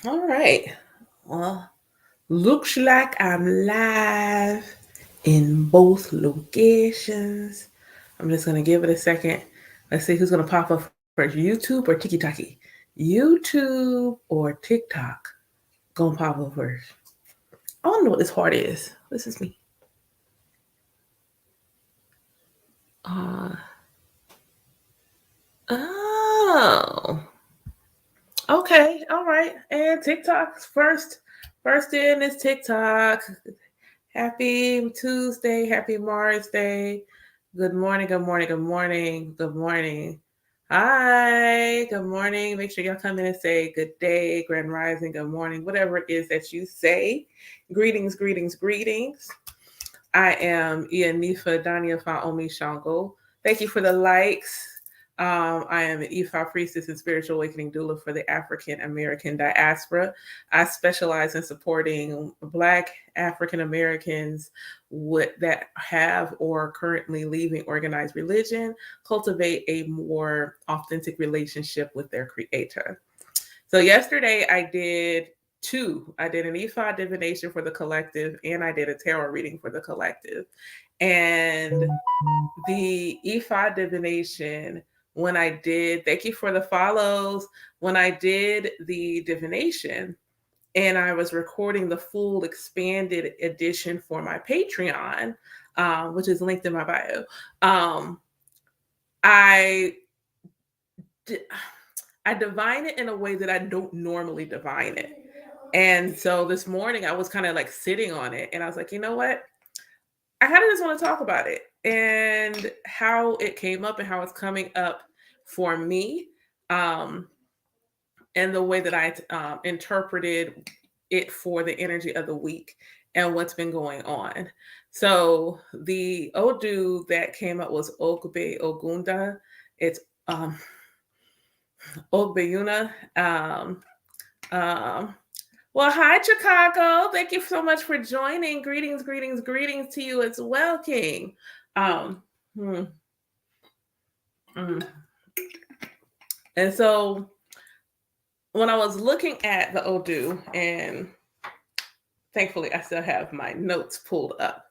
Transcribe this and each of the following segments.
All right. Well, looks like I'm live in both locations. I'm just gonna give it a second. Let's see who's gonna pop up first, YouTube or TikTok. YouTube or TikTok gonna pop up first. I don't know what this heart is. This is me. Uh, oh, okay, all right. And TikTok's first. First in is TikTok. Happy Tuesday, happy Mars Day. Good morning, good morning, good morning, good morning. Hi, good morning. Make sure y'all come in and say good day, grand rising, good morning, whatever it is that you say. Greetings, greetings, greetings. I am Ianifa Dania Faomi Shango. Thank you for the likes. I am an Ifa priestess and spiritual awakening doula for the African American diaspora. I specialize in supporting Black African Americans that have or currently leaving organized religion, cultivate a more authentic relationship with their creator. So yesterday I did two. I did an Ifa divination for the collective and I did a tarot reading for the collective. And the Ifa divination, when I did, thank you for the follows. When I did the divination and I was recording the full expanded edition for my Patreon, which is linked in my bio, I did, I divine it in a way that I don't normally divine it. And so this morning I was kind of like sitting on it and I was like, you know what? I kind of just want to talk about it and how it came up and how it's coming up for me, um, and the way that I interpreted it for the energy of the week and what's been going on. So the Odu that came up was Ogbe Ogunda. It's Ogbeyuna. Um, well, hi, Chicago. Thank you so much for joining. Greetings, greetings, greetings to you as well, King. Um, hmm, mm. And so when I was looking at the Odu, and thankfully I still have my notes pulled up,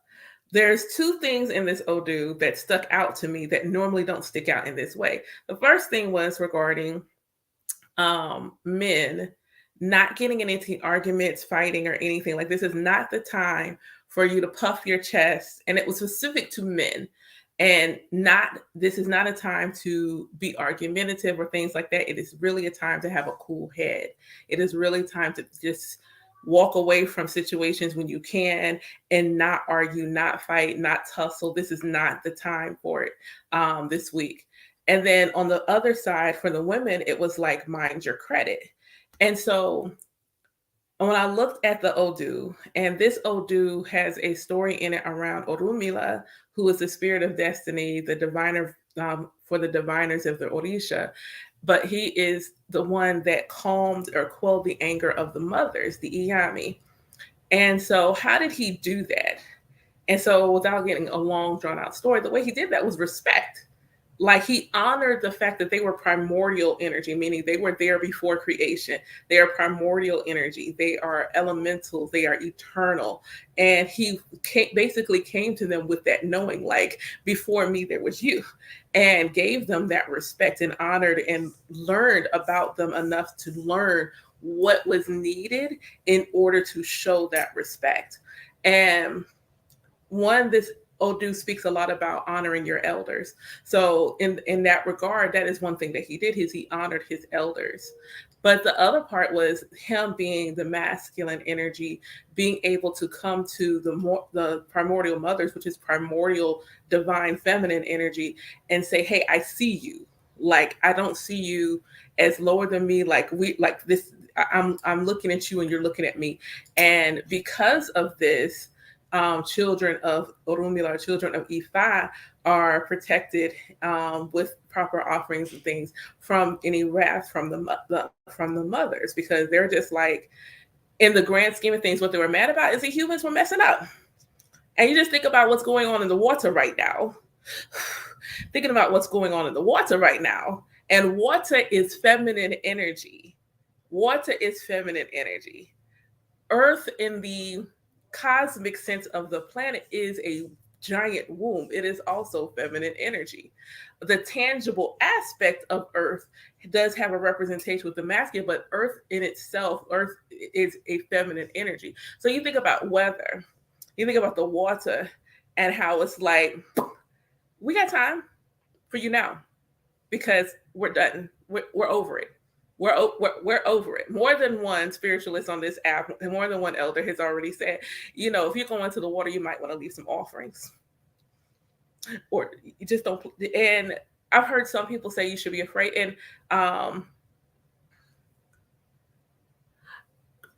there's two things in this Odu that stuck out to me that normally don't stick out in this way. The first thing was regarding men not getting into arguments, fighting, or anything. Like, this is not the time for you to puff your chest. And it was specific to men. And this is not a time to be argumentative or things like that. It is really a time to have a cool head. It is really time to just walk away from situations when you can and not argue, not fight, not tussle. This is not the time for it this week. And then on the other side, for the women, it was like, mind your credit. And so when I looked at the Odu, and this Odu has a story in it around Orumila, who is the spirit of destiny, the diviner for the diviners of the Orisha. But he is the one that calmed or quelled the anger of the mothers, the Iyami. And so, how did he do that? And so, without getting a long, drawn out story, the way he did that was respect. Like, he honored the fact that they were primordial energy, meaning they were there before creation. They are primordial energy. They are elementals. They are eternal. And he basically came to them with that knowing, like, before me, there was you, and gave them that respect and honored and learned about them enough to learn what was needed in order to show that respect. And this Odu speaks a lot about honoring your elders. So in that regard, that is one thing that he did, is he honored his elders. But the other part was him being the masculine energy, being able to come to the primordial mothers, which is primordial divine feminine energy, and say, "Hey, I see you. Like, I don't see you as lower than me. Like, like this. I'm looking at you, and you're looking at me." And because of this, children of Orumila, children of Ifa, are protected with proper offerings and things from any wrath from the mothers, because they're just like, in the grand scheme of things, what they were mad about is the humans were messing up. And you just think about what's going on in the water right now. Thinking about what's going on in the water right now. And water is feminine energy. Water is feminine energy. Earth, in the cosmic sense of the planet, is a giant womb. It is also feminine energy. The tangible aspect of Earth does have a representation with the masculine, but Earth in itself, Earth is a feminine energy. So you think about weather, you think about the water, and how it's like, we got time for you now because we're done. We're over it. We're over it. More than one spiritualist on this app and more than one elder has already said, if you're going to the water, you might want to leave some offerings, or you just don't. And I've heard some people say you should be afraid. And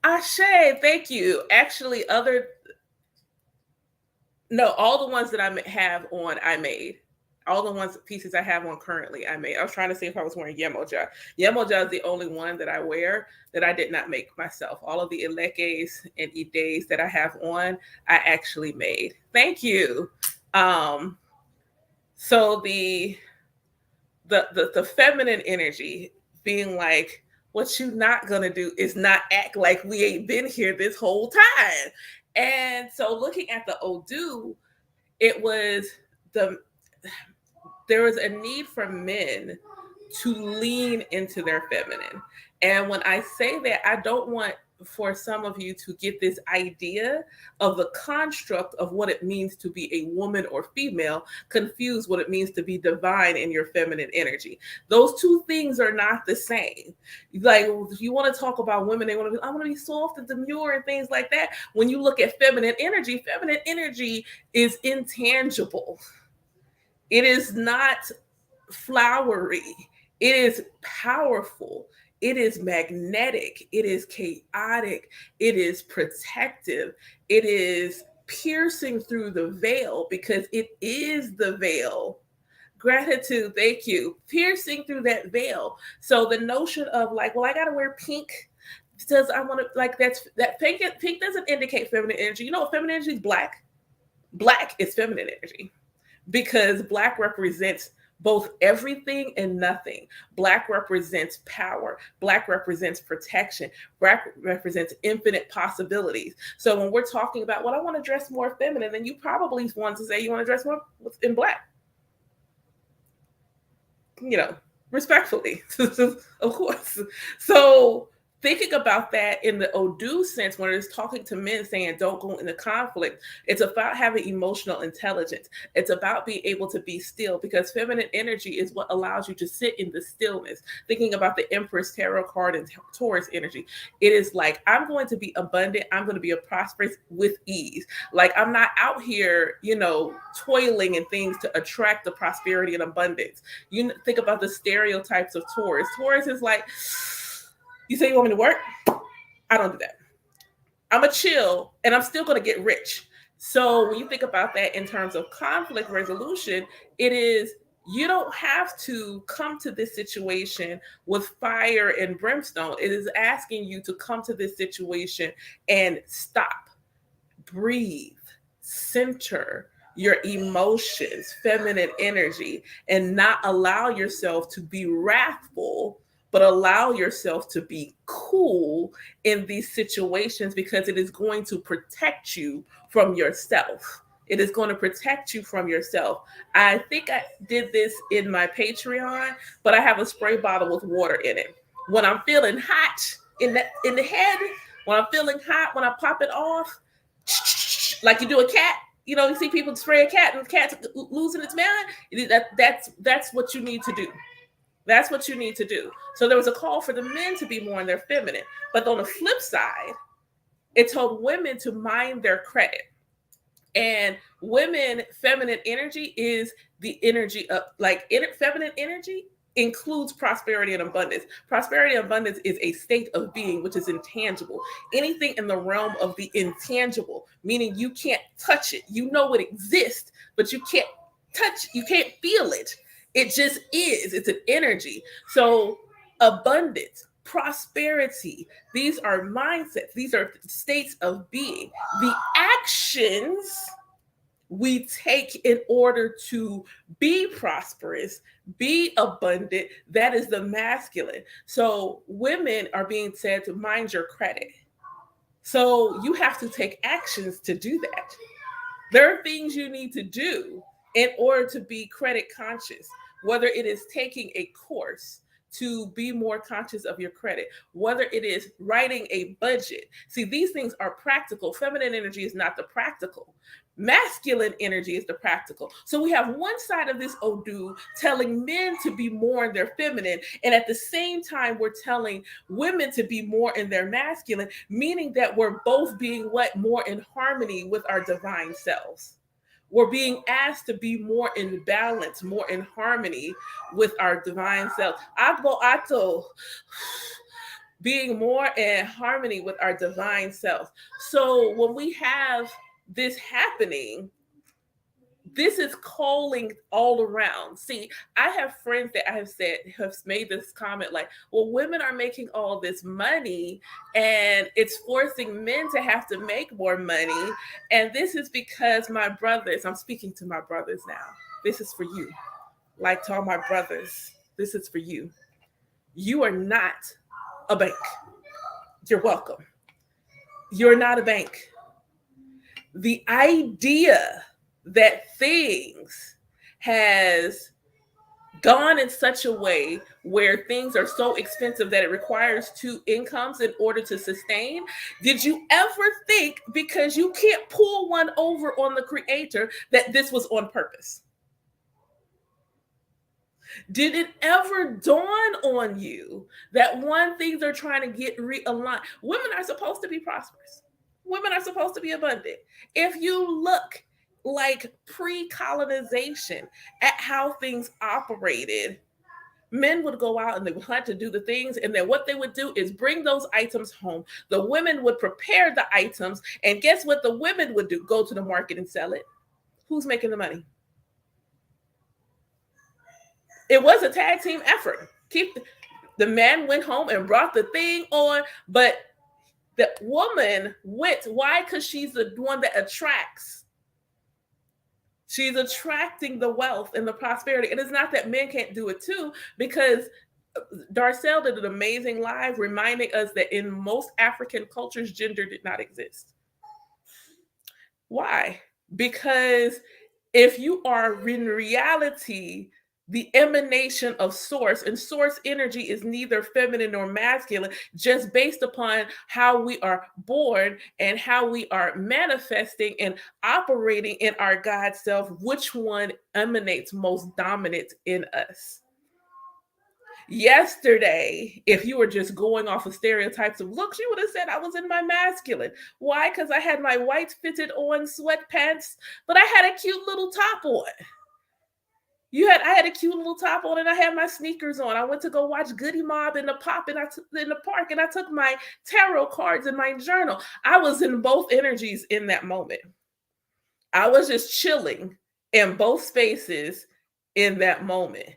Ashe, thank you. Actually, all the ones that I have on, I made. All the pieces I have on currently, I made. I was trying to see if I was wearing Yemoja. Yemoja is the only one that I wear that I did not make myself. All of the Elekes and Ides that I have on, I actually made. Thank you. So the feminine energy being like, what you not gonna do is not act like we ain't been here this whole time. And so looking at the Odu, there was a need for men to lean into their feminine. And when I say that, I don't want for some of you to get this idea of the construct of what it means to be a woman or female, confuse what it means to be divine in your feminine energy. Those two things are not the same. Like, if you want to talk about women, I want to be soft and demure and things like that. When you look at feminine energy is intangible. It is not flowery. It is powerful. It is magnetic. It is chaotic. It is protective. It is piercing through the veil because it is the veil. Gratitude, thank you. Piercing through that veil. So the notion of like, well, I got to wear pink because I want to, like, that pink doesn't indicate feminine energy. You know what feminine energy is? Black. Black is feminine energy because Black represents both everything and nothing. Black represents power. Black represents protection. Black represents infinite possibilities. So when we're talking about, well, I want to dress more feminine, then you probably want to say you want to dress more in Black. Respectfully, of course. So thinking about that in the Odu sense, when it's talking to men saying don't go into conflict, it's about having emotional intelligence. It's about being able to be still, because feminine energy is what allows you to sit in the stillness. Thinking about the Empress Tarot card and Taurus energy, it is like, I'm going to be abundant. I'm going to be a prosperous with ease. Like, I'm not out here, toiling and things to attract the prosperity and abundance. You think about the stereotypes of Taurus. Taurus is like, you say you want me to work? I don't do that. I'm a chill and I'm still going to get rich. So when you think about that in terms of conflict resolution, it is, you don't have to come to this situation with fire and brimstone. It is asking you to come to this situation and stop, breathe, center your emotions, feminine energy, and not allow yourself to be wrathful, but allow yourself to be cool in these situations, because it is going to protect you from yourself. It is going to protect you from yourself. I think I did this in my Patreon, but I have a spray bottle with water in it. When I'm feeling hot in the head, when I'm feeling hot, when I pop it off, like you do a cat, you see people spray a cat and the cat's losing its mind. That's what you need to do. That's what you need to do. So there was a call for the men to be more in their feminine. But on the flip side, it told women to mind their credit. And women, feminine energy is the energy of, feminine energy includes prosperity and abundance. Prosperity and abundance is a state of being, which is intangible. Anything in the realm of the intangible, meaning you can't touch it. You know it exists, but you can't touch, you can't feel it. It just is. It's an energy. So abundance, prosperity, these are mindsets. These are states of being. The actions we take in order to be prosperous, be abundant. That is the masculine. So women are being said to mind your credit. So you have to take actions to do that. There are things you need to do in order to be credit conscious, whether it is taking a course to be more conscious of your credit, whether it is writing a budget. See, these things are practical. Feminine energy is not the practical. Masculine energy is the practical. So we have one side of this Odu telling men to be more in their feminine, and at the same time, we're telling women to be more in their masculine, meaning that we're both being what? More in harmony with our divine selves. We're being asked to be more in balance, more in harmony with our divine self. Agbo Ato, being more in harmony with our divine self. So when we have this happening, this is calling all around. See, I have friends that I have said have made this comment like, well, women are making all this money and it's forcing men to have to make more money. And this is because my brothers, I'm speaking to my brothers now. This is for you. Like to all my brothers, this is for you. You are not a bank. You're welcome. You're not a bank. The idea that things has gone in such a way where things are so expensive that it requires two incomes in order to sustain. Did you ever think, because you can't pull one over on the creator, that this was on purpose? Did it ever dawn on you that things are trying to get realigned? Women are supposed to be prosperous. Women are supposed to be abundant. If you look like pre-colonization at how things operated, men would go out and they would have to do the things, and then what they would do is bring those items home. The women would prepare the items, and guess what the women would do? Go to the market and sell it. Who's making the money? It was a tag team effort. The man went home and brought the thing on, but the woman went. Why? Because she's the one that attracts. She's attracting the wealth and the prosperity. And it's not that men can't do it too, because Darcel did an amazing live reminding us that in most African cultures, gender did not exist. Why? Because if you are in reality the emanation of source, and source energy is neither feminine nor masculine, just based upon how we are born and how we are manifesting and operating in our God self, which one emanates most dominant in us. Yesterday, if you were just going off of stereotypes of looks, you would have said I was in my masculine. Why? Because I had my white fitted on sweatpants, but I had a cute little top on. I had a cute little top on and I had my sneakers on. I went to go watch Goody Mob in the park, and I took my tarot cards and my journal. I was in both energies in that moment. I was just chilling in both spaces in that moment.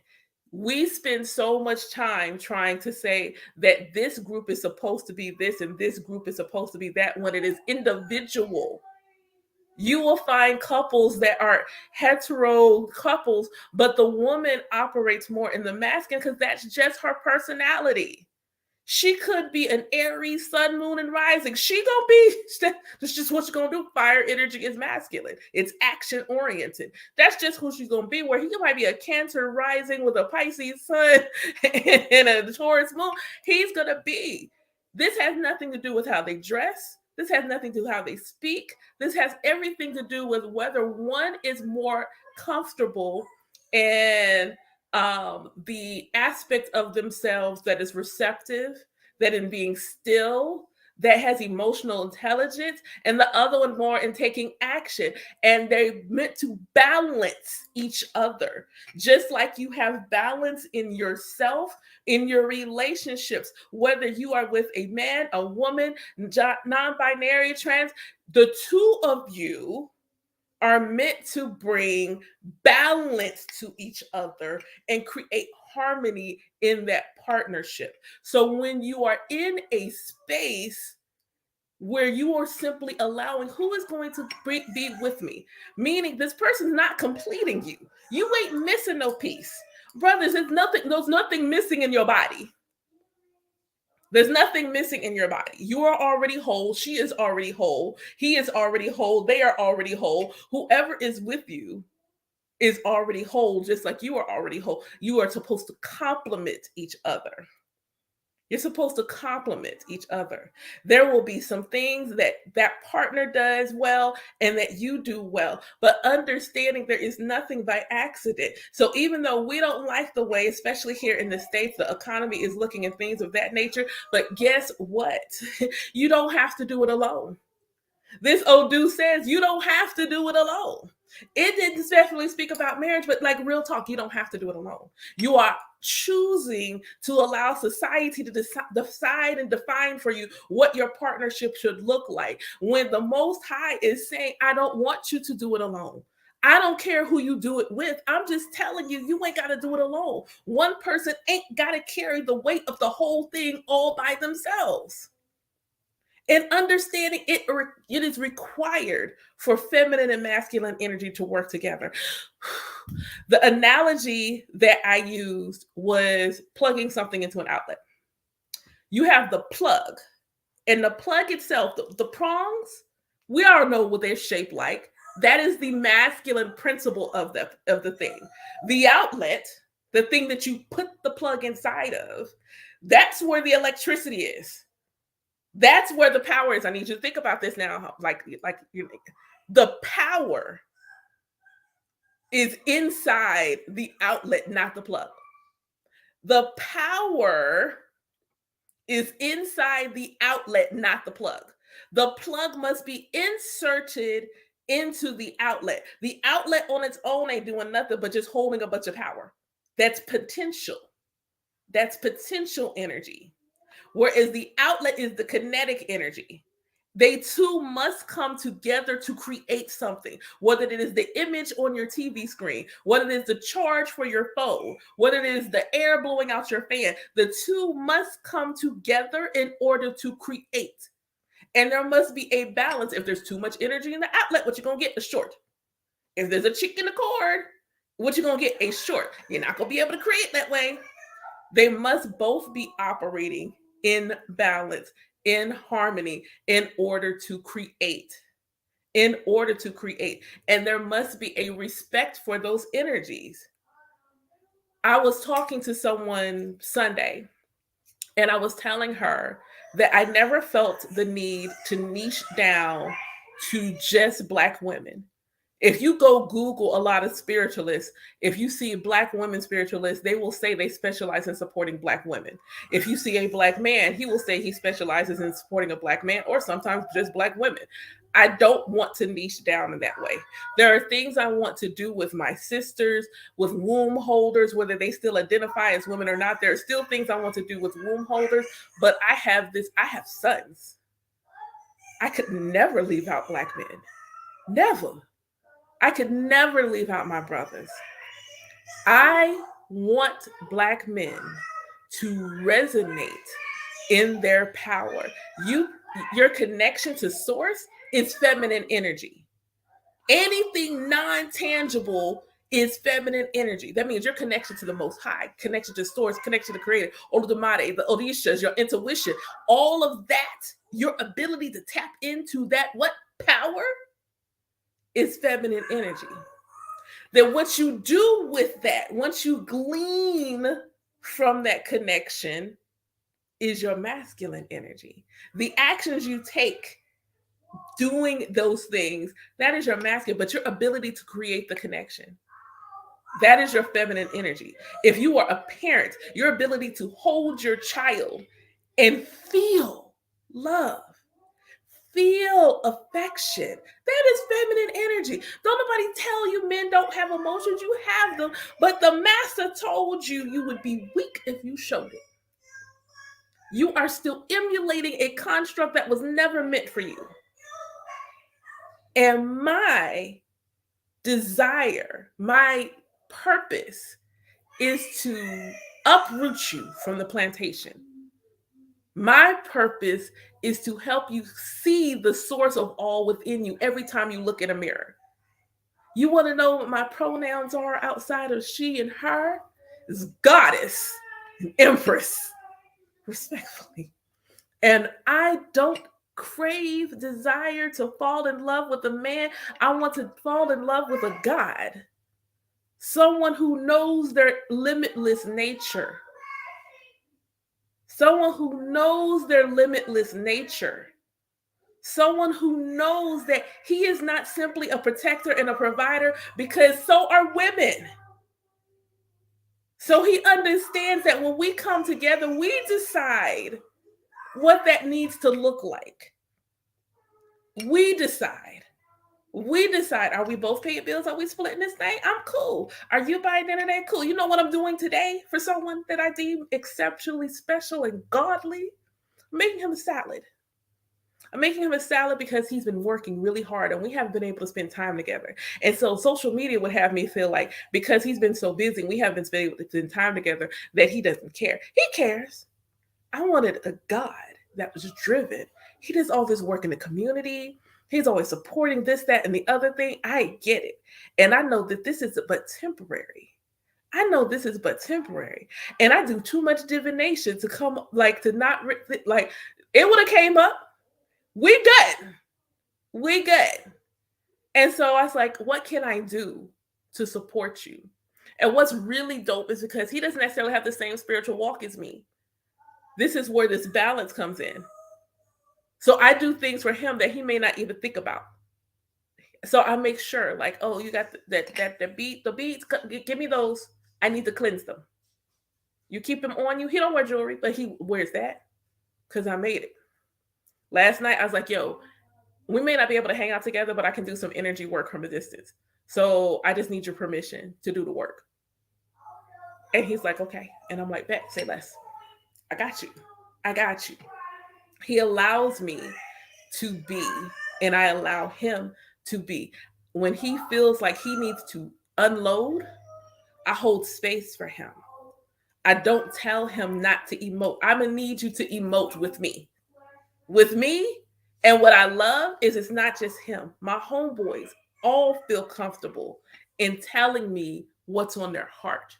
We spend so much time trying to say that this group is supposed to be this and this group is supposed to be that, when it is individual. You will find couples that are hetero couples, but the woman operates more in the masculine because that's just her personality. She could be an Aries, sun, moon, and rising. She gonna be, that's just what she's gonna do. Fire energy is masculine. It's action oriented. That's just who she's gonna be. Where he might be a Cancer rising with a Pisces sun and a Taurus moon. He's gonna be. This has nothing to do with how they dress. This has nothing to do with how they speak. This has everything to do with whether one is more comfortable and the aspect of themselves that is receptive, that in being still, that has emotional intelligence, and the other one more in taking action. And they're meant to balance each other, just like you have balance in yourself, in your relationships, whether you are with a man, a woman, non-binary, trans, the two of you are meant to bring balance to each other and create harmony in that partnership. So when you are in a space where you are simply allowing who is going to be with me, meaning this person's not completing you. You ain't missing no piece. Brothers, there's nothing missing in your body. There's nothing missing in your body. You are already whole. She is already whole. He is already whole. They are already whole. Whoever is with you is already whole, just like you are already whole. You are supposed to complement each other. You're supposed to complement each other. There will be some things that that partner does well and that you do well, but understanding there is nothing by accident. So even though we don't like the way, especially here in the States, the economy is looking at things of that nature, but guess what? You don't have to do it alone. This old dude says you don't have to do it alone. It didn't definitely speak about marriage, but like real talk, you don't have to do it alone. You are choosing to allow society to decide and define for you what your partnership should look like. When the Most High is saying, I don't want you to do it alone. I don't care who you do it with. I'm just telling you, you ain't got to do it alone. One person ain't got to carry the weight of the whole thing all by themselves. And understanding it is required for feminine and masculine energy to work together. The analogy that I used was plugging something into an outlet. You have the plug, and the plug itself, the prongs, we all know what they're shaped like. That is the masculine principle of the thing. The outlet, the thing that you put the plug inside of, that's where the electricity is. That's where the power is. I need you to think about this now. The power is inside the outlet, not the plug. The power is inside the outlet, not the plug. The plug must be inserted into the outlet. The outlet on its own ain't doing nothing but just holding a bunch of power. That's potential. That's potential energy. Whereas the outlet is the kinetic energy. They two must come together to create something, whether it is the image on your TV screen, whether it is the charge for your phone, whether it is the air blowing out your fan. The two must come together in order to create. And there must be a balance. If there's too much energy in the outlet, what you're going to get? A short. If there's a chink in the cord, what you're going to get? A short. You're not going to be able to create that way. They must both be operating in balance, in harmony, in order to create. In order to create. And there must be a respect for those energies. I was talking to someone Sunday, and I was telling her that I never felt the need to niche down to just Black women. If you go Google a lot of spiritualists, if you see Black women spiritualists, they will say they specialize in supporting Black women. If you see a Black man, he will say he specializes in supporting a Black man or sometimes just Black women. I don't want to niche down in that way. There are things I want to do with my sisters, with womb holders, whether they still identify as women or not. There are still things I want to do with womb holders, but I have sons. I could never leave out Black men. Never. I could never leave out my brothers. I want Black men to resonate in their power. Your connection to source is feminine energy. Anything non-tangible is feminine energy. That means your connection to the Most High, connection to source, connection to Creator, Olodumare, the Orishas, your intuition, all of that, your ability to tap into that, what power? Is feminine energy. Then what you do with that, once you glean from that connection, is your masculine energy. The actions you take doing those things, that is your masculine, but your ability to create the connection, that is your feminine energy. If you are a parent, your ability to hold your child and feel love, feel affection. That is feminine energy. Don't nobody tell you men don't have emotions. You have them. But the master told you you would be weak if you showed it. You are still emulating a construct that was never meant for you. And my desire, my purpose is to uproot you from the plantation. My purpose is to help you see the source of all within you every time you look in a mirror. You want to know what my pronouns are outside of she and her? It's goddess and empress, respectfully. And I don't crave desire to fall in love with a man. I want to fall in love with a God, someone who knows their limitless nature, someone who knows their limitless nature, someone who knows that he is not simply a protector and a provider, because so are women. So he understands that when we come together, we decide what that needs to look like. We decide. We decide, are we both paying bills? Are we splitting this thing? I'm cool. Are you buying dinner? Cool. You know what I'm doing today for someone that I deem exceptionally special and godly? I'm making him a salad. I'm making him a salad because he's been working really hard and we haven't been able to spend time together. And so social media would have me feel like because he's been so busy, we haven't been able to spend time together, that he doesn't care. He cares. I wanted a God that was driven. He does all this work in the community. He's always supporting this, that, and the other thing. I get it. And I know that this is but temporary. I know this is but temporary. And I do too much divination to come, like, to not, like, it would have came up. We good. We good. And so I was like, what can I do to support you? And what's really dope is because he doesn't necessarily have the same spiritual walk as me. This is where this balance comes in. So I do things for him that he may not even think about. So I make sure, like, oh, you got the beads, give me those. I need to cleanse them. You keep them on you. He don't wear jewelry, but he wears that because I made it. Last night I was like, yo, we may not be able to hang out together, but I can do some energy work from a distance. So I just need your permission to do the work. And he's like, okay. And I'm like, bet, say less. I got you. I got you. He allows me to be, and I allow him to be. When he feels like he needs to unload, I hold space for him. I don't tell him not to emote. I'm going to need you to emote with me. With me. And what I love is it's not just him. My homeboys all feel comfortable in telling me what's on their heart,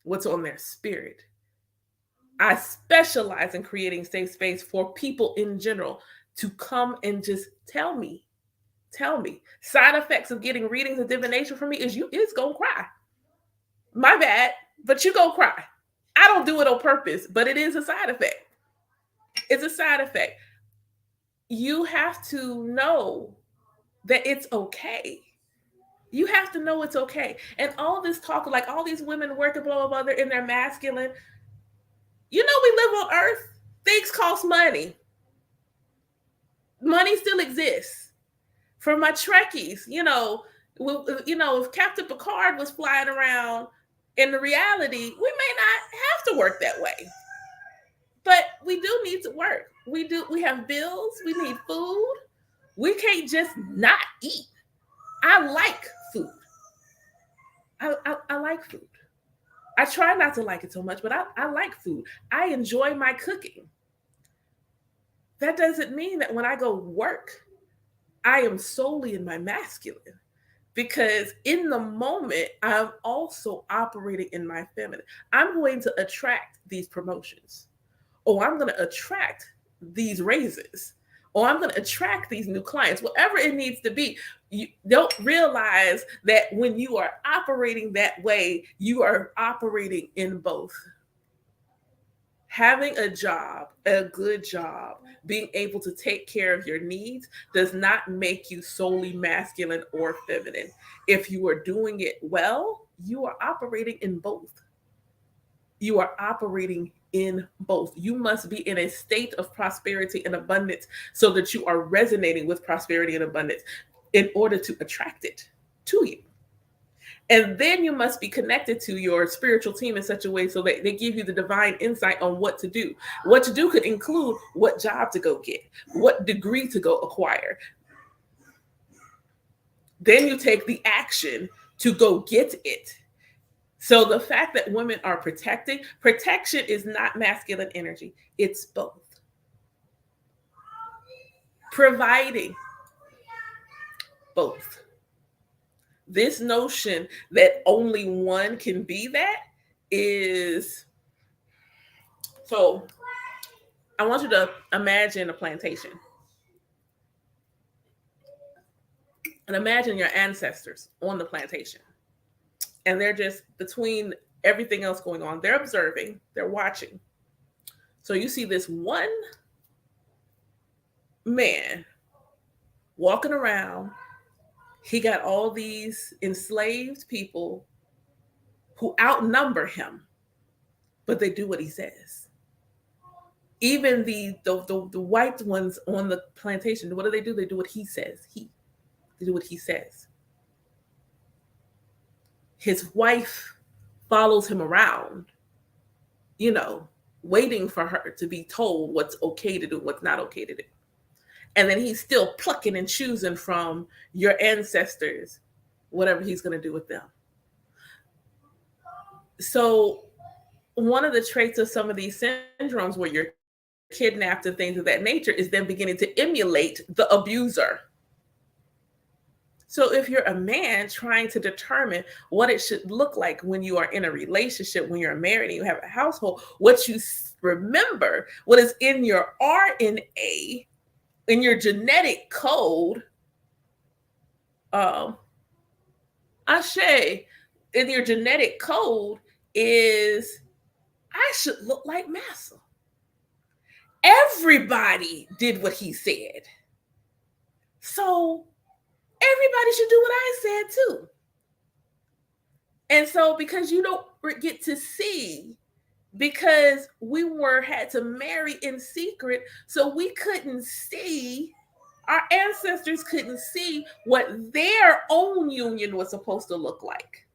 what's on their spirit. I specialize in creating safe space for people in general to come and just tell me. Side effects of getting readings of divination from me is it's gonna cry. My bad, but you gonna cry. I don't do it on purpose, but it is a side effect. It's a side effect. You have to know that it's okay. You have to know it's okay. And all this talk, like all these women working, blah, blah, blah, they're in their masculine. You know, we live on Earth. Things cost money. Money still exists. For my Trekkies, if Captain Picard was flying around in the reality, we may not have to work that way. But we do need to work. We have bills. We need food. We can't just not eat. I like food. I like food. I try not to like it so much, but I like food. I enjoy my cooking. That doesn't mean that when I go work, I am solely in my masculine, because in the moment, I'm also operating in my feminine. I'm going to attract these promotions, or I'm going to attract these raises, or I'm going to attract these new clients, whatever it needs to be. You don't realize that when you are operating that way, you are operating in both. Having a job, a good job, being able to take care of your needs does not make you solely masculine or feminine. If you are doing it well, you are operating in both. You are operating in both. You must be in a state of prosperity and abundance so that you are resonating with prosperity and abundance in order to attract it to you. And then you must be connected to your spiritual team in such a way so that they give you the divine insight on what to do. What to do could include what job to go get, what degree to go acquire. Then you take the action to go get it. So the fact that women are protection is not masculine energy. It's both. providing, both. This notion that only one can be that is, so I want you to imagine a plantation. And imagine your ancestors on the plantation. And they're just between everything else going on. They're observing, they're watching. So you see this one man walking around. He got all these enslaved people who outnumber him, but they do what he says. Even the white ones on the plantation, what do? They do what he says. They do what he says. His wife follows him around, waiting for her to be told what's okay to do, what's not okay to do. And then he's still plucking and choosing from your ancestors, whatever he's going to do with them. So one of the traits of some of these syndromes where you're kidnapped and things of that nature is then beginning to emulate the abuser. So if you're a man trying to determine what it should look like when you are in a relationship, when you're married and you have a household, what you remember, what is in your RNA, in your genetic code, Ashe, in your genetic code is, I should look like Massa. Everybody did what he said. So everybody should do what I said too. And so because you don't get to see, because we had to marry in secret, so we couldn't see, our ancestors couldn't see what their own union was supposed to look like.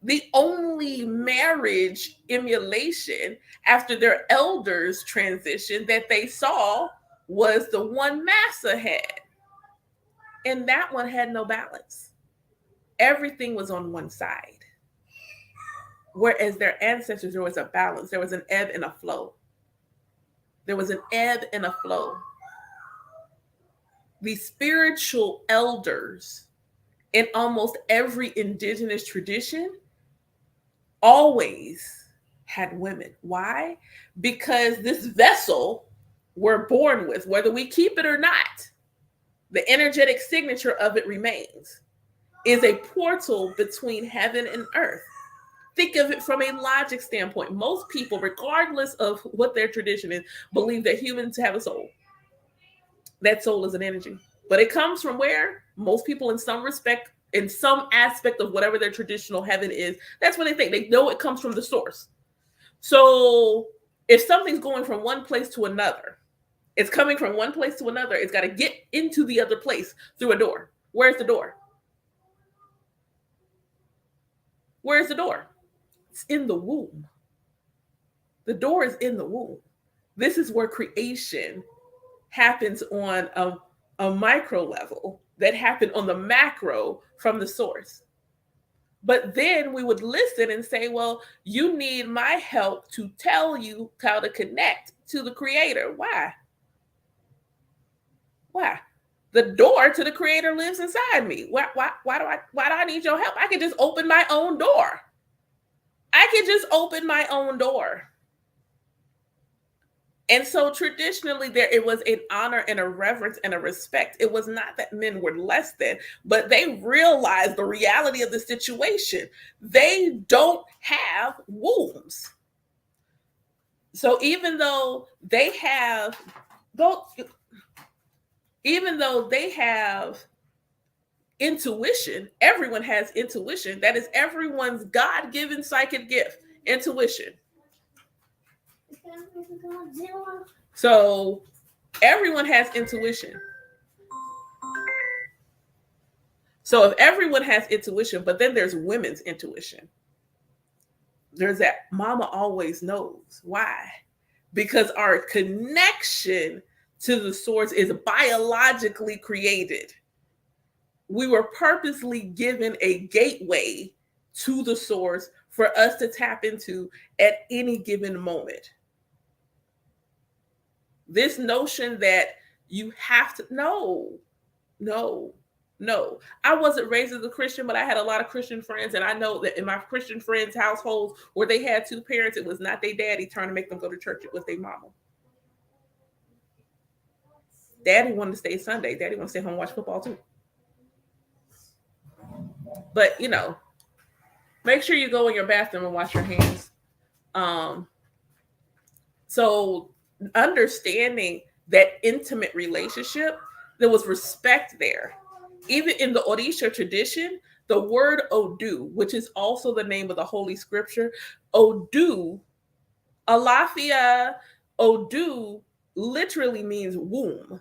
The only marriage emulation after their elders transition that they saw was the one Massa had. And that one had no balance. Everything was on one side. Whereas their ancestors, there was a balance. There was an ebb and a flow. There was an ebb and a flow. The spiritual elders in almost every indigenous tradition always had women. Why? Because this vessel we're born with, whether we keep it or not, the energetic signature of it remains, is a portal between heaven and earth. Think of it from a logic standpoint. Most people, regardless of what their tradition is, believe that humans have a soul. That soul is an energy. But it comes from where? Most people, in some respect, in some aspect of whatever their traditional heaven is, that's what they think. They know it comes from the source. So if something's going from one place to another, it's coming from one place to another, it's got to get into the other place through a door. Where's the door? Where's the door? It's in the womb. The door is in the womb. This is where creation happens on a micro level that happened on the macro from the source. But then we would listen and say, well, you need my help to tell you how to connect to the creator. Why? Why? The door to the creator lives inside me. Why do I need your help? I can just open my own door. I can just open my own door. And so traditionally it was an honor and a reverence and a respect. It was not that men were less than, but they realized the reality of the situation. They don't have wombs. So even though they have intuition, everyone has intuition. That is everyone's God-given psychic gift, intuition. So everyone has intuition. So if everyone has intuition, but then there's women's intuition. There's that mama always knows. Why? Because our connection to the source is biologically created. We were purposely given a gateway to the source for us to tap into at any given moment. This notion that You have to, no, no, no. I wasn't raised as a Christian, but I had a lot of Christian friends. And I know that in my Christian friends' households where they had two parents, it was not their daddy trying to make them go to church, it was their mama. Daddy wanted to stay Sunday. Daddy wanted to stay home and watch football too. But make sure you go in your bathroom and wash your hands. So understanding that intimate relationship, there was respect there. Even in the Orisha tradition, the word Odu, which is also the name of the Holy Scripture, Odu, Alafia, Odu literally means womb.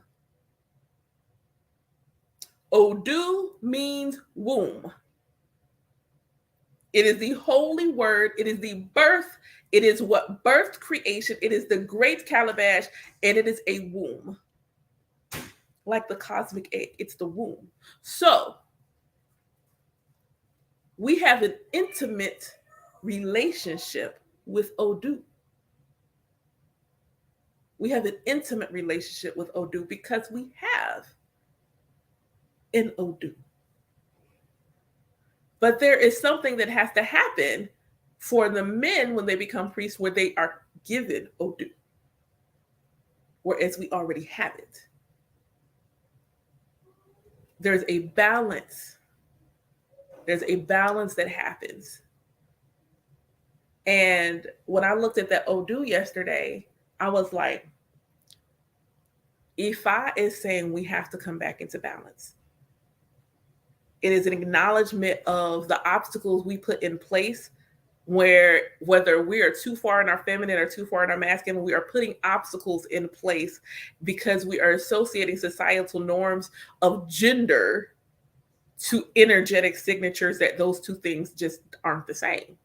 Odu means womb. It is the holy word. It is the birth. It is what birthed creation. It is the great calabash, and it is a womb. Like the cosmic egg, it's the womb. So we have an intimate relationship with Odu. We have an intimate relationship with Odu because we have an Odu. But there is something that has to happen for the men when they become priests where they are given Odu, whereas we already have it. There's a balance. There's a balance that happens. And when I looked at that Odu yesterday, I was like, Ifa is saying we have to come back into balance. It is an acknowledgement of the obstacles we put in place where whether we are too far in our feminine or too far in our masculine, we are putting obstacles in place because we are associating societal norms of gender to energetic signatures that those two things just aren't the same.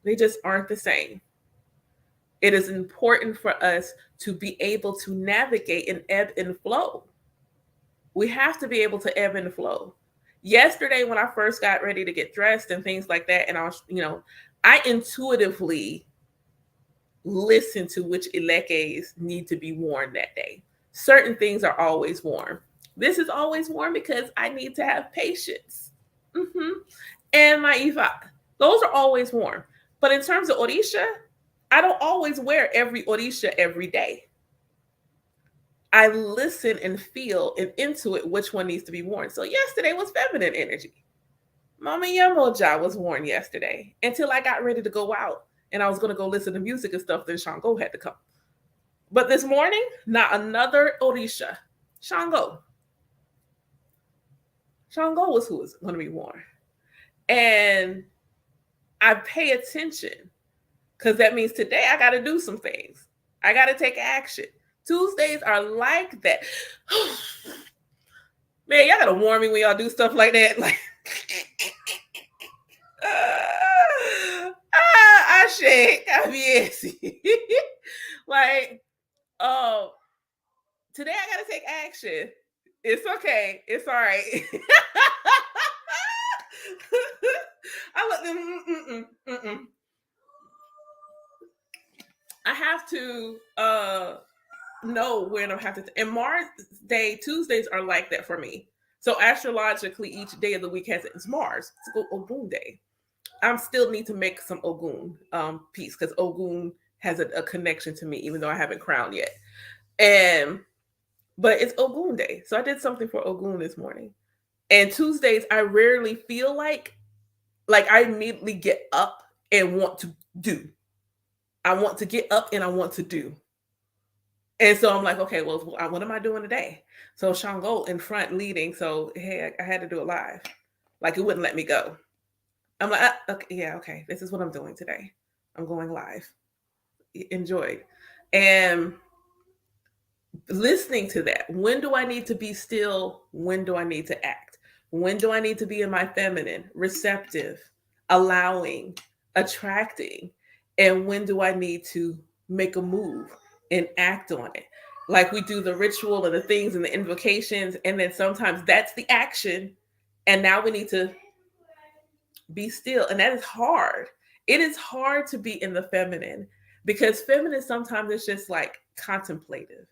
They just aren't the same. It is important for us to be able to navigate and ebb and flow. We have to be able to ebb and flow. Yesterday, when I first got ready to get dressed and things like that, and I was, I intuitively listened to which elekes need to be worn that day. Certain things are always worn. This is always worn because I need to have patience. And my Ifa, those are always worn. But in terms of Orisha, I don't always wear every Orisha every day. I listen and feel and intuit which one needs to be worn. So yesterday was feminine energy. Mama Yemoja was worn yesterday until I got ready to go out and I was going to go listen to music and stuff. Then Shango had to come. But this morning, not another Orisha. Shango. Shango was who was going to be worn. And I pay attention because that means today I got to do some things. I got to take action. Tuesdays are like that. Man, y'all got to warn me when y'all do stuff like that. Like, I shake. I be like, today I got to take action. It's okay. It's all right. I look. I have to know when I have to. And Mars Day Tuesdays are like that for me. So astrologically, each day of the week has its Mars. It's Ogun Day. I still need to make some Ogun piece because Ogun has a connection to me, even though I haven't crowned yet. But it's Ogun Day, so I did something for Ogun this morning. And Tuesdays, I rarely feel like I immediately get up and want to do. I want to get up and I want to do. And so I'm like, okay, well, what am I doing today? So Shango in front leading. So, hey, I had to do it live. Like it wouldn't let me go. I'm like, okay, yeah, okay. This is what I'm doing today. I'm going live. Enjoy. And listening to that. When do I need to be still? When do I need to act? When do I need to be in my feminine, receptive, allowing, attracting? And when do I need to make a move and act on it? Like we do the ritual and the things and the invocations, and then sometimes that's the action. And now we need to be still. And that is hard. It is hard to be in the feminine because feminine sometimes is just like contemplative.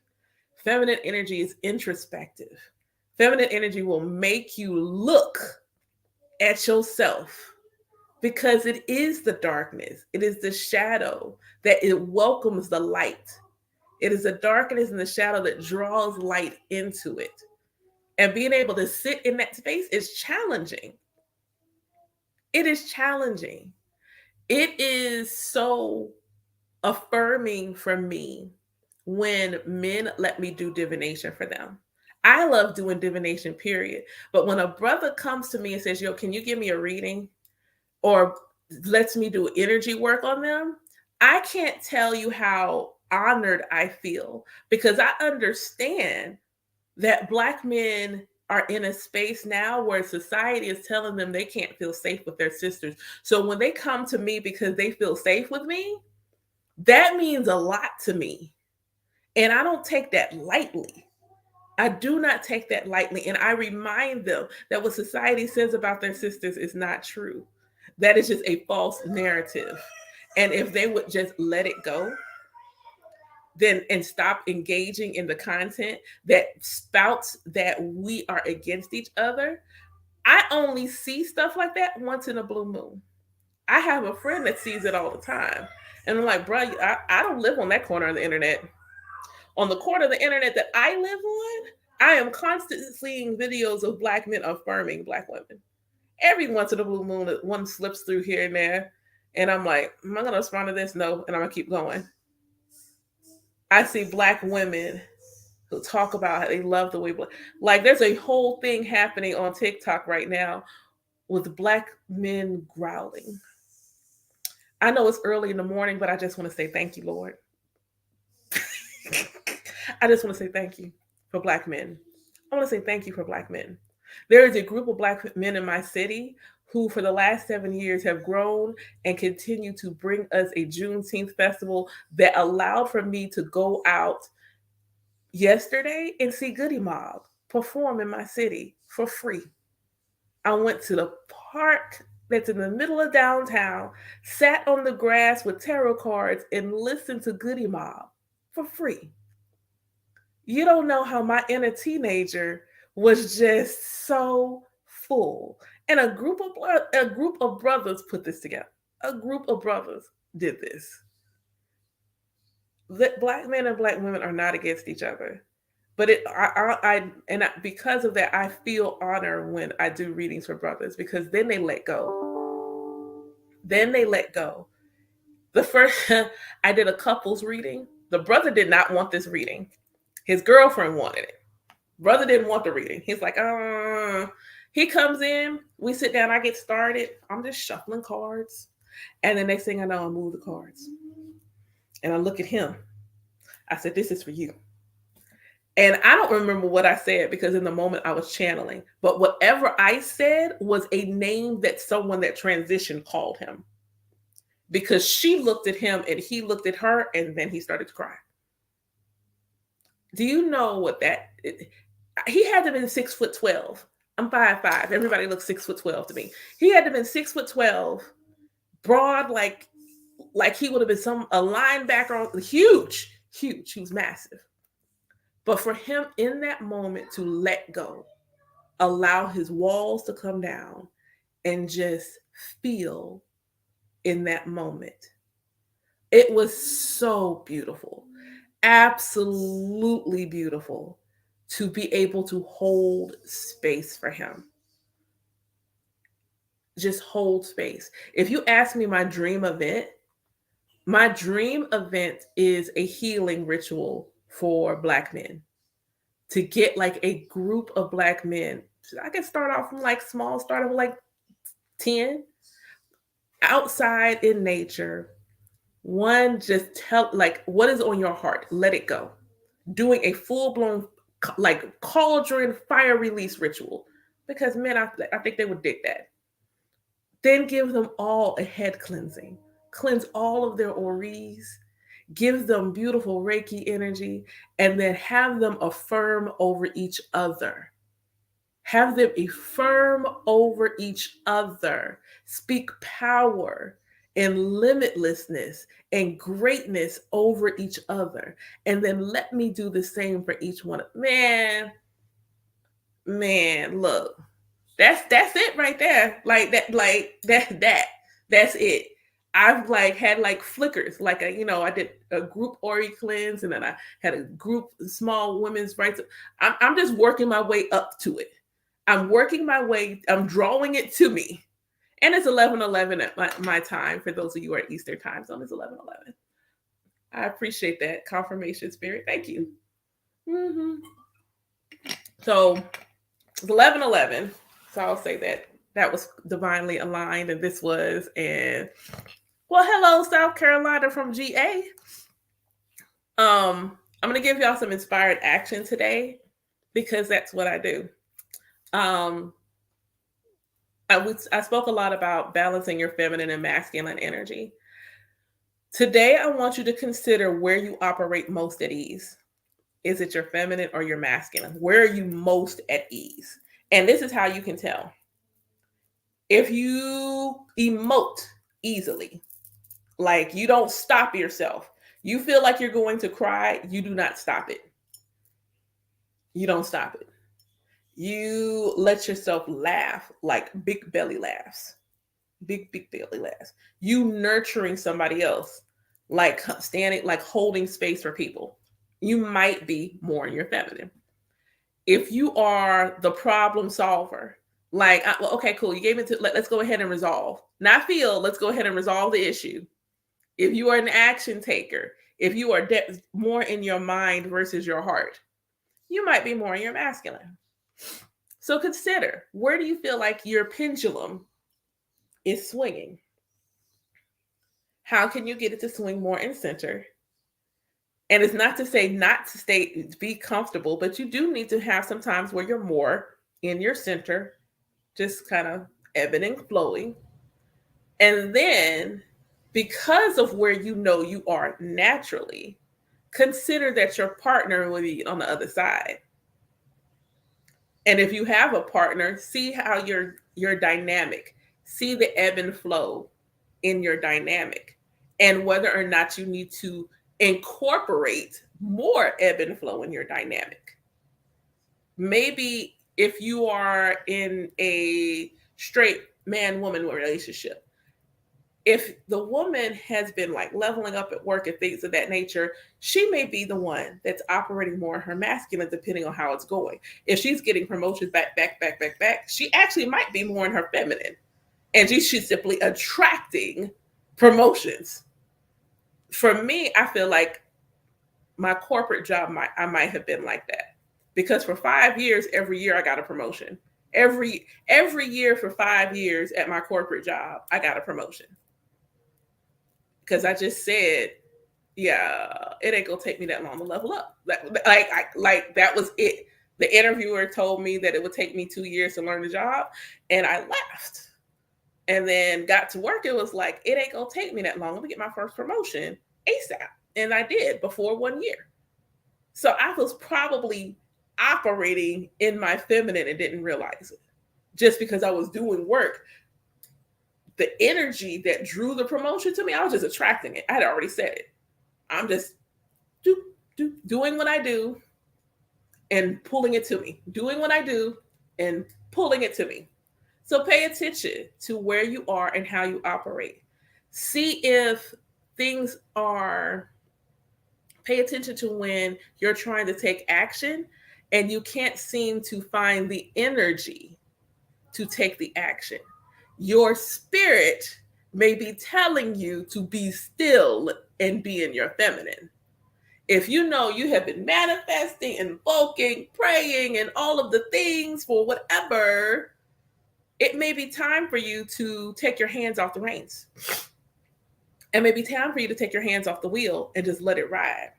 Feminine energy is introspective. Feminine energy will make you look at yourself because it is the darkness, it is the shadow that it welcomes the light. It is the darkness and the shadow that draws light into it. And being able to sit in that space is challenging. It is challenging. It is so affirming for me when men let me do divination for them. I love doing divination, period. But when a brother comes to me and says, Yo, can you give me a reading? Or lets me do energy work on them, I can't tell you how honored I feel because I understand that Black men are in a space now where society is telling them they can't feel safe with their sisters. So when they come to me because they feel safe with me, that means a lot to me. And I don't take that lightly. I do not take that lightly. And I remind them that what society says about their sisters is not true. That is just a false narrative. And if they would just let it go, then and stop engaging in the content that spouts that we are against each other. I only see stuff like that once in a blue moon. I have a friend that sees it all the time. And I'm like, bro, I don't live on that corner of the internet. On the corner of the internet that I live on, I am constantly seeing videos of Black men affirming Black women. Every once in a blue moon, one slips through here and there. And I'm like, am I going to respond to this? No. And I'm going to keep going. I see Black women who talk about how they love the way, like there's a whole thing happening on TikTok right now with Black men growling. I know it's early in the morning, but I just want to say thank you, Lord. I just want to say thank you for Black men. I want to say thank you for Black men. There is a group of Black men in my city who, for the last 7 years, have grown and continue to bring us a Juneteenth festival that allowed for me to go out yesterday and see Goody Mob perform in my city for free. I went to the park that's in the middle of downtown, sat on the grass with tarot cards, and listened to Goody Mob for free. You don't know how my inner teenager was just so full. And a group of brothers put this together. A group of brothers did this. Black men and Black women are not against each other. But because of that, I feel honor when I do readings for brothers because then they let go. Then they let go. The first, I did a couples reading. The brother did not want this reading. His girlfriend wanted it. Brother didn't want the reading. He's like, he comes in, we sit down, I get started. I'm just shuffling cards. And the next thing I know, I move the cards. And I look at him. I said, this is for you. And I don't remember what I said because in the moment I was channeling. But whatever I said was a name that someone that transitioned called him. Because she looked at him and he looked at her and then he started to cry. Do you know what that? He had to have been 6'12". I'm 5'5". Everybody looks 6'12" to me. He had to have been 6'12", broad, like he would have been a linebacker, huge. He was massive. But for him in that moment to let go, allow his walls to come down and just feel in that moment. It was so beautiful. Absolutely beautiful to be able to hold space for him. Just hold space. If you ask me my dream event is a healing ritual for Black men. To get like a group of Black men. I can start off from like small, start with like 10. Outside in nature. One, just tell like what is on your heart. Let it go. Doing a full-blown like cauldron fire release ritual. Because men, I think they would dig that. Then give them all a head cleansing. Cleanse all of their ovaries. Give them beautiful Reiki energy. And then have them affirm over each other. Have them affirm over each other. Speak power and limitlessness and greatness over each other. And then let me do the same for each one. Man, look, that's it right there. That's it. I've like had like flickers, like I did a group Ori cleanse, and then I had a group small women's rights. I'm just working my way up to it. I'm working my way. I'm drawing it to me, and it's 11:11 at my time. For those of you who are Eastern time zone, it's 11:11. I appreciate that confirmation, spirit. Thank you. Mm-hmm. So it's 11:11. So I'll say that was divinely aligned, and this was. And well, hello, South Carolina from GA. I'm gonna give y'all some inspired action today because that's what I do. I spoke a lot about balancing your feminine and masculine energy. Today, I want you to consider where you operate most at ease. Is it your feminine or your masculine? Where are you most at ease? And this is how you can tell. If you emote easily, like you don't stop yourself, you feel like you're going to cry, you do not stop it. You don't stop it. You let yourself laugh, like big belly laughs, big belly laughs. You nurturing somebody else, like standing, like holding space for people. You might be more in your feminine. If you are the problem solver, like, okay, cool, you gave it to, let's go ahead and resolve. Not feel, let's go ahead and resolve the issue. If you are an action taker, if you are more in your mind versus your heart, you might be more in your masculine. So consider, where do you feel like your pendulum is swinging? How can you get it to swing more in center? And it's not to say not to be comfortable, but you do need to have some times where you're more in your center, just kind of ebbing and flowing. And then, because of where you know you are naturally, consider that your partner will be on the other side. And if you have a partner, see how your dynamic, see the ebb and flow in your dynamic, and whether or not you need to incorporate more ebb and flow in your dynamic. Maybe if you are in a straight man-woman relationship, if the woman has been like leveling up at work and things of that nature, she may be the one that's operating more in her masculine, depending on how it's going. If she's getting promotions back, she actually might be more in her feminine. And she's simply attracting promotions. For me, I feel like my corporate job, I might have been like that. Because for 5 years, every year I got a promotion. Every year for 5 years at my corporate job, I got a promotion. Because I just said, yeah, it ain't gonna take me that long to level up. That was it. The interviewer told me that it would take me 2 years to learn the job, and I laughed. And then got to work. It was like, it ain't gonna take me that long. Let me get my first promotion ASAP. And I did before 1 year. So I was probably operating in my feminine and didn't realize it. Just because I was doing work, the energy that drew the promotion to me, I was just attracting it. I had already said it. I'm just doing what I do and pulling it to me. Doing what I do and pulling it to me. So pay attention to where you are and how you operate. See if things are, pay attention to when you're trying to take action and you can't seem to find the energy to take the action. Your spirit may be telling you to be still and be in your feminine. If you know you have been manifesting, invoking, praying, and all of the things for whatever, it may be time for you to take your hands off the reins. It may be time for you to take your hands off the wheel and just let it ride.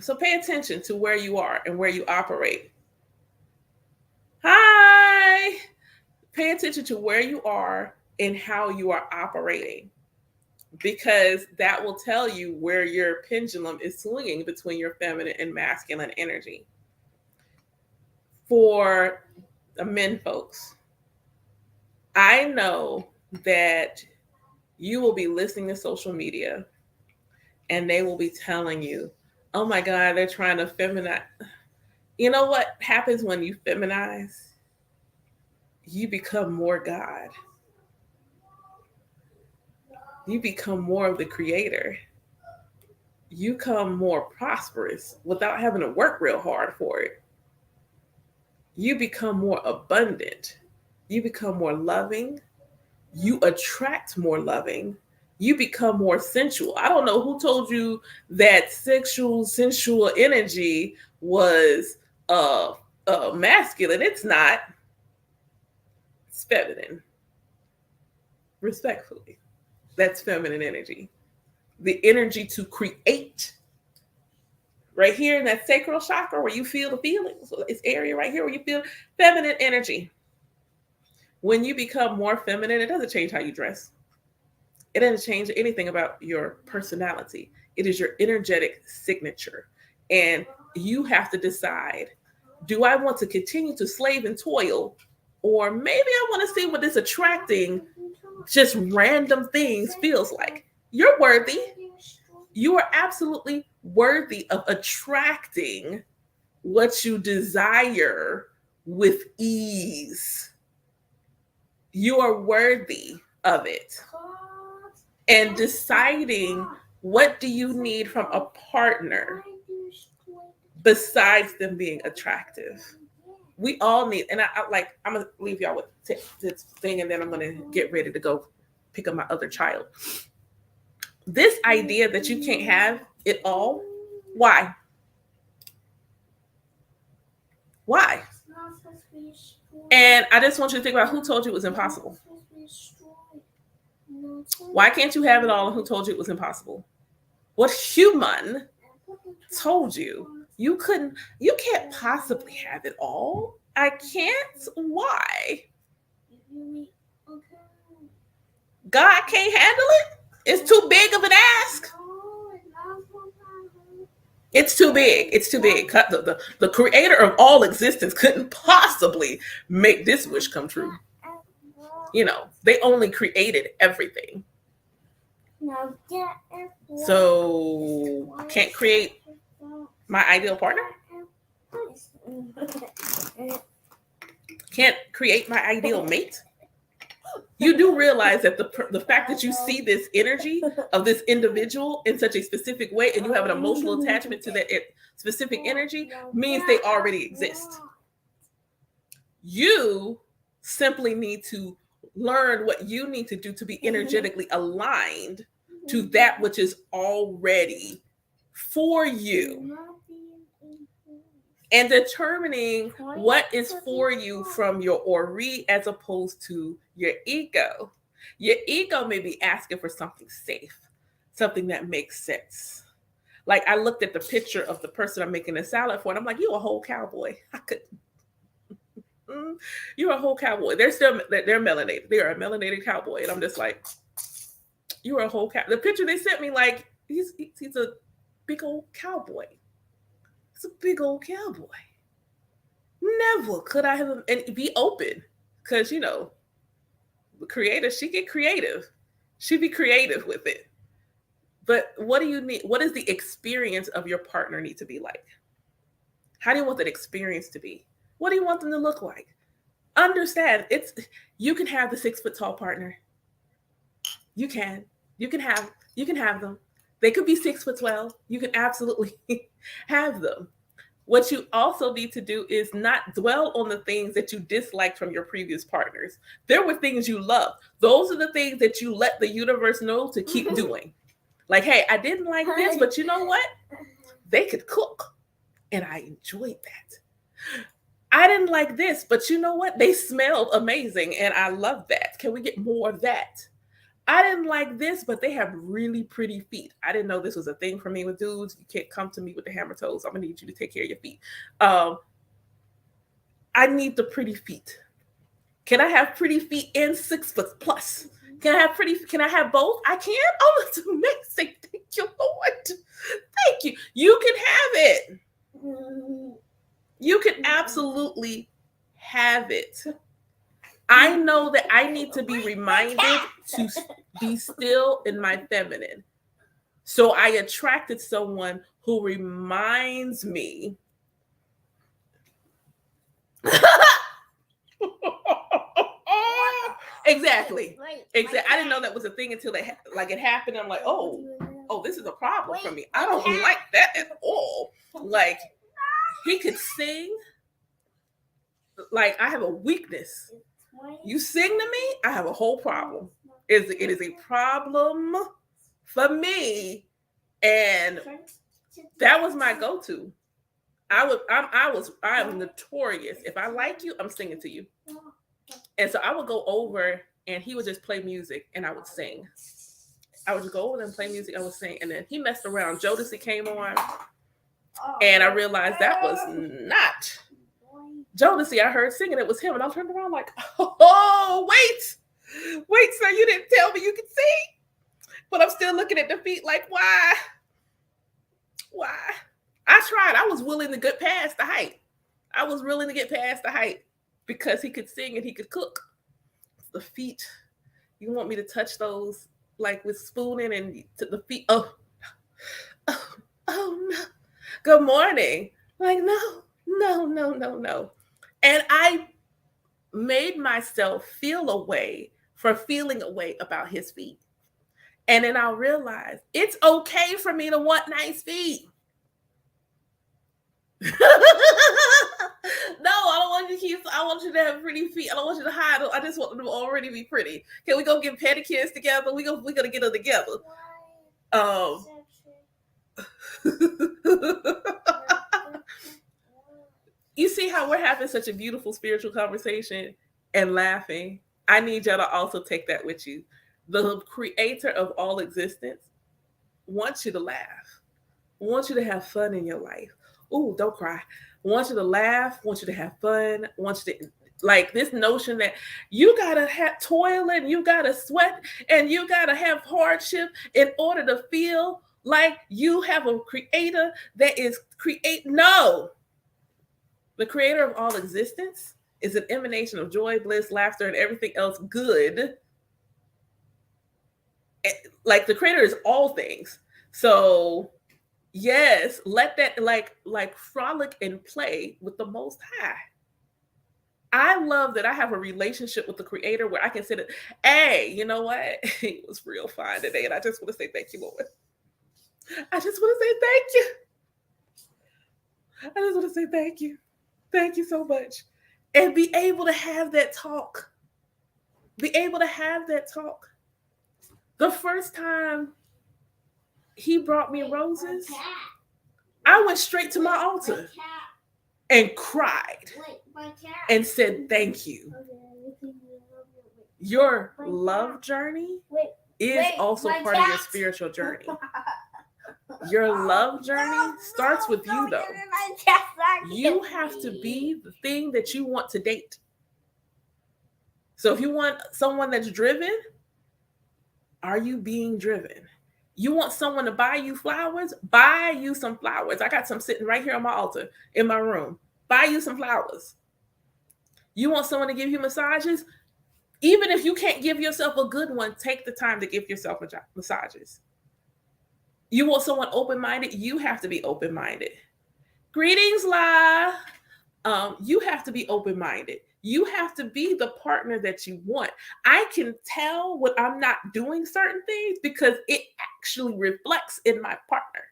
So pay attention to where you are and where you operate. Hi! Pay attention to where you are and how you are operating, because that will tell you where your pendulum is swinging between your feminine and masculine energy. For the men folks, I know that You will be listening to social media and they will be telling you, oh my God, they're trying to feminize. You know what happens when you feminize? You become more God. You become more of the creator. You become more prosperous without having to work real hard for it. You become more abundant. You become more loving. You attract more loving. You become more sensual. I don't know who told you that sensual energy was masculine. It's not. It's feminine. Respectfully, that's feminine energy. The energy to create. Right here in that sacral chakra where you feel the feelings, this area right here where you feel feminine energy. When you become more feminine, it doesn't change how you dress. It doesn't change anything about your personality. It is your energetic signature. And you have to decide, do I want to continue to slave and toil? Or maybe I want to see what this attracting just random things feels like. You're worthy. You are absolutely worthy of attracting what you desire with ease. You are worthy of it. And deciding, what do you need from a partner besides them being attractive? We all need, and I'm gonna leave y'all with this thing, and then I'm gonna get ready to go pick up my other child. This idea that you can't have it all, why? Why? And I just want you to think about, who told you it was impossible? Why can't you have it all, and who told you it was impossible? What human told you you can't possibly have it all? I can't? Why? God can't handle it? It's too big of an ask. It's too big. It's too big. The creator of all existence couldn't possibly make this wish come true. You know, they only created everything. So, can't create my ideal partner? Can't create my ideal mate? You do realize that the fact that you see this energy of this individual in such a specific way, and you have an emotional attachment to that specific energy, means they already exist. You simply need to learn what you need to do to be energetically aligned to that which is already for you. And determining what is for you from your ori as opposed to your ego. Your ego may be asking for something safe, something that makes sense. Like, I looked at the picture of the person I'm making a salad for, and I'm like, you a whole cowboy. You're a whole cowboy. They're melanated. They are a melanated cowboy. And I'm just like, you are a whole cow. The picture they sent me, like, he's a big old cowboy. It's a big old cowboy. Never could I have, and be open, because, you know, the creator, she get creative. She be creative with it. But what do you need? What does the experience of your partner need to be like? How do you want that experience to be? What do you want them to look like? Understand, you can have the 6 foot tall partner. You can have them. They could be 6'12". You can absolutely have them. What you also need to do is not dwell on the things that you disliked from your previous partners. There were things you loved. Those are the things that you let the universe know to keep doing. Like, hey, I didn't like this, but you know what? They could cook, and I enjoyed that. I didn't like this, but you know what? They smelled amazing, and I love that. Can we get more of that? I didn't like this, but they have really pretty feet. I didn't know this was a thing for me with dudes. You can't come to me with the hammer toes. I'm gonna need you to take care of your feet. I need the pretty feet. Can I have pretty feet and 6 foot plus? Can I have both? I can? Oh, that's amazing. Thank you, Lord. Thank you. You can have it. You can absolutely have it. I know that I need to be reminded be still in my feminine. So I attracted someone who reminds me. Exactly. Exactly. I didn't know that was a thing until it happened. I'm like, oh, this is a problem for me. I don't like that at all. Like, he could sing. Like, I have a weakness. You sing to me, I have a whole problem. It is a problem for me, and that was my go-to. I'm notorious. If I like you, I'm singing to you. And so I would go over and he would just play music and I would sing. I would just go over and play music, I would sing. And then he messed around. Jodeci came on and I realized that was not Jodeci. I heard singing, it was him. And I turned around like, oh, wait, sir, you didn't tell me you could sing. But I'm still looking at the feet like, why? I tried. I was willing to get past the height. Because he could sing and he could cook. The feet, you want me to touch those like with spooning and to the feet? Oh no. Good morning. Like, no. And I made myself feel a way for feeling a way about his feet. And then I'll realize it's okay for me to want nice feet. No, I don't want you to keep. I want you to have pretty feet. I don't want you to hide them. I just want them to already be pretty. Can we go get pedicures together? We're gonna get them together. You see how we're having such a beautiful spiritual conversation and laughing? I need y'all to also take that with you. The creator of all existence wants you to laugh, wants you to have fun in your life. Ooh, don't cry. Want you to laugh, want you to have fun, want you to, like, this notion that you gotta have toil and you gotta sweat and you gotta have hardship in order to feel like you have a creator that is No. The creator of all existence is an emanation of joy, bliss, laughter, and everything else good. Like, the creator is all things. So yes, let that like frolic and play with the Most High. I love that I have a relationship with the creator where I can sit, hey, you know what? It was real fine today. And I just want to say thank you, Lord. I just want to say thank you. I just want to say thank you. Thank you so much. And be able to have that talk. The first time he brought me roses, I went straight to my altar and cried and said, thank you. Your love journey is also part of your spiritual journey. Your love journey starts with you, though. You have to be the thing that you want to date. So if you want someone that's driven, are you being driven? You want someone to buy you flowers? Buy you some flowers. I got some sitting right here on my altar in my room. Buy you some flowers. You want someone to give you massages? Even if you can't give yourself a good one, take the time to give yourself massages. You want someone open-minded? You have to be open-minded. Greetings, La. You have to be open-minded. You have to be the partner that you want. I can tell when I'm not doing certain things because it actually reflects in my partner.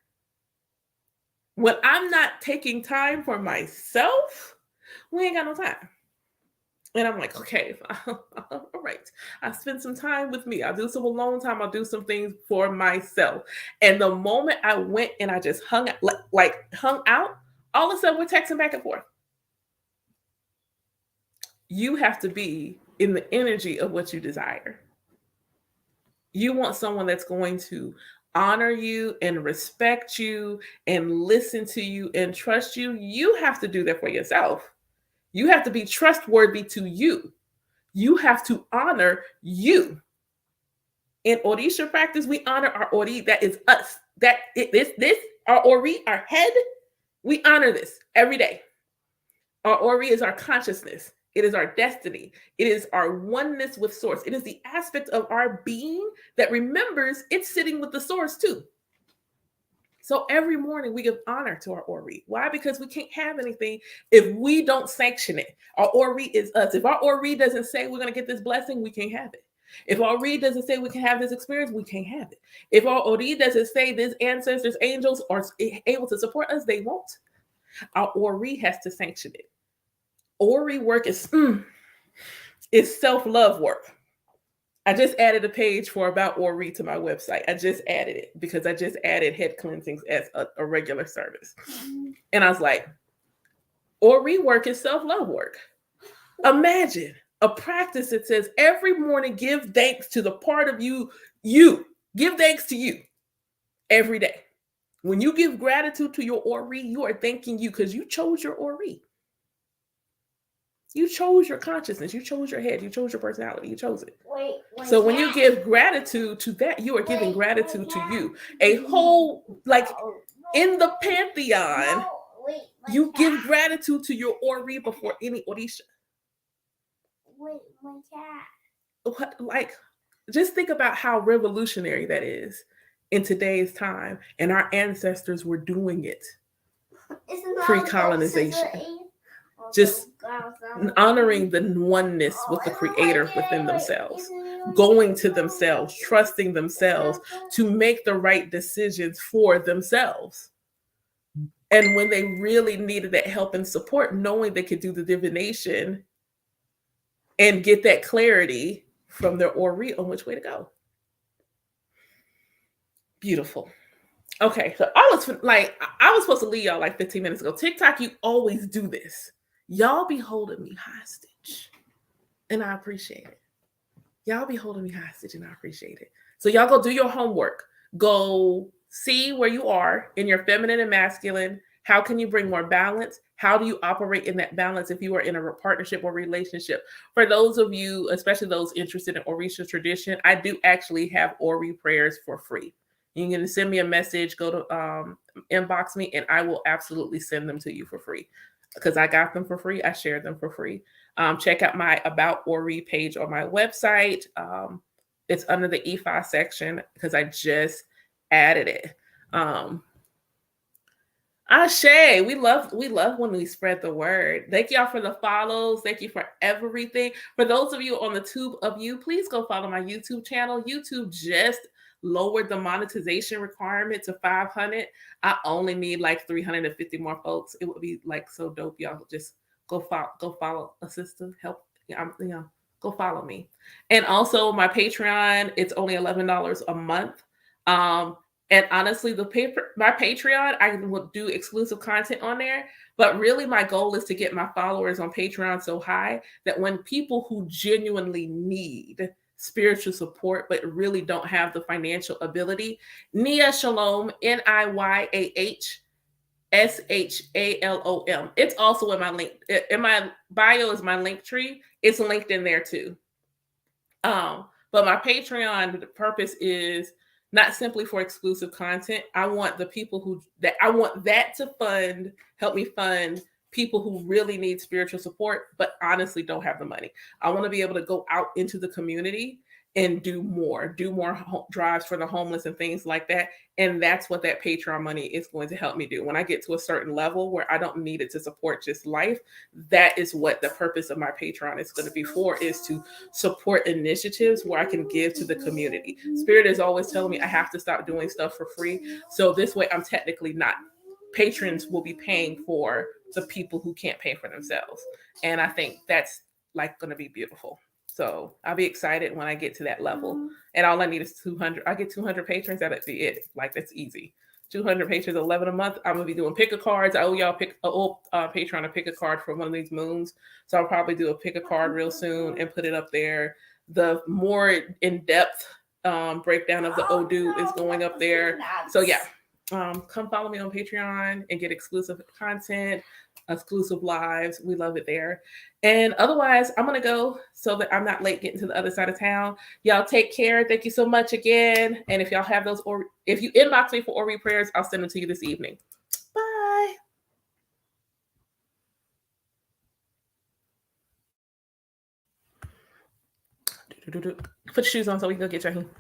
When I'm not taking time for myself, we ain't got no time. And I'm like, okay, all right. I spend some time with me. I'll do some alone time. I'll do some things for myself. And the moment I went and I just hung out, all of a sudden we're texting back and forth. You have to be in the energy of what you desire. You want someone that's going to honor you and respect you and listen to you and trust you. You have to do that for yourself. You have to be trustworthy to you. You have to honor you. In Orisha practice, we honor our Ori. That is us. Our Ori, our head. We honor this every day. Our Ori is our consciousness. It is our destiny. It is our oneness with source. It is the aspect of our being that remembers it's sitting with the source too. So every morning we give honor to our Ori. Why? Because we can't have anything if we don't sanction it. Our Ori is us. If our Ori doesn't say we're going to get this blessing, we can't have it. If our Ori doesn't say we can have this experience, we can't have it. If our Ori doesn't say these ancestors, angels are able to support us, they won't. Our Ori has to sanction it. Ori work is self-love work. I just added a page for about Ori to my website. I just added it because I just added head cleansings as a regular service. And I was like, Ori work is self-love work. Imagine a practice that says every morning give thanks to the part of you. Give thanks to you every day. When you give gratitude to your Ori, you are thanking you because you chose your Ori. You chose your consciousness. You chose your head. You chose your personality. You chose it. So when you give gratitude to that, you are giving gratitude to you. A whole, like in the pantheon, you give gratitude to your Ori before any Orisha. What, like, just think about how revolutionary that is in today's time. And our ancestors were doing it pre-colonization. Just honoring the oneness with the creator within themselves, going to themselves, trusting themselves to make the right decisions for themselves. And when they really needed that help and support, knowing they could do the divination and get that clarity from their Ori on which way to go. Beautiful. Okay, so I was supposed to leave y'all like 15 minutes ago. TikTok, you always do this. Y'all be holding me hostage, and I appreciate it. Y'all be holding me hostage, and I appreciate it. So y'all go do your homework. Go see where you are in your feminine and masculine. How can you bring more balance? How do you operate in that balance if you are in a partnership or relationship? For those of you, especially those interested in Orisha tradition, I do actually have Ori prayers for free. You can send me a message, go to inbox me, and I will absolutely send them to you for free. Because I got them for free, I shared them for free. Check out my About Ori page on my website. It's under the Ifa section because I just added it. Ashe, we love when we spread the word. Thank y'all for the follows. Thank you for everything. For those of you on the tube of you, please go follow my YouTube channel. YouTube just lowered the monetization requirement to 500. I only need like 350 more folks. It would be like so dope. Y'all just go follow a sister. Help. Go follow me. And also my Patreon, it's only $11 a month. And honestly, my Patreon, I will do exclusive content on there. But really, my goal is to get my followers on Patreon so high that when people who genuinely need spiritual support, but really don't have the financial ability, Nia Shalom, NIYAHSHALOM. It's also in my link. In my bio is my link tree. It's linked in there too. But my Patreon, the purpose is not simply for exclusive content. I want the people to help me fund people who really need spiritual support, but honestly don't have the money. I want to be able to go out into the community and do more drives for the homeless and things like that. And that's what that Patreon money is going to help me do. When I get to a certain level where I don't need it to support just life, that is what the purpose of my Patreon is going to be for, is to support initiatives where I can give to the community. Spirit is always telling me I have to stop doing stuff for free. So this way I'm technically not. Patrons will be paying for the people who can't pay for themselves. And I think that's like going to be beautiful. So I'll be excited when I get to that level. And all I need is 200. I get 200 patrons. That'd be it. Like, that's easy. 200 patrons, 11 a month. I'm going to be doing pick a cards. I owe y'all Patreon a pick a card for one of these moons. So I'll probably do a pick a card real soon and put it up there. The more in-depth breakdown of the Odu is going up there. So yeah, come follow me on Patreon and get exclusive content, exclusive lives. We love it there. And otherwise, I'm going to go so that I'm not late getting to the other side of town. Y'all take care. Thank you so much again. And if y'all have those, or if you inbox me for Ori prayers, I'll send them to you this evening. Bye. Put your shoes on so we can go get Raheem.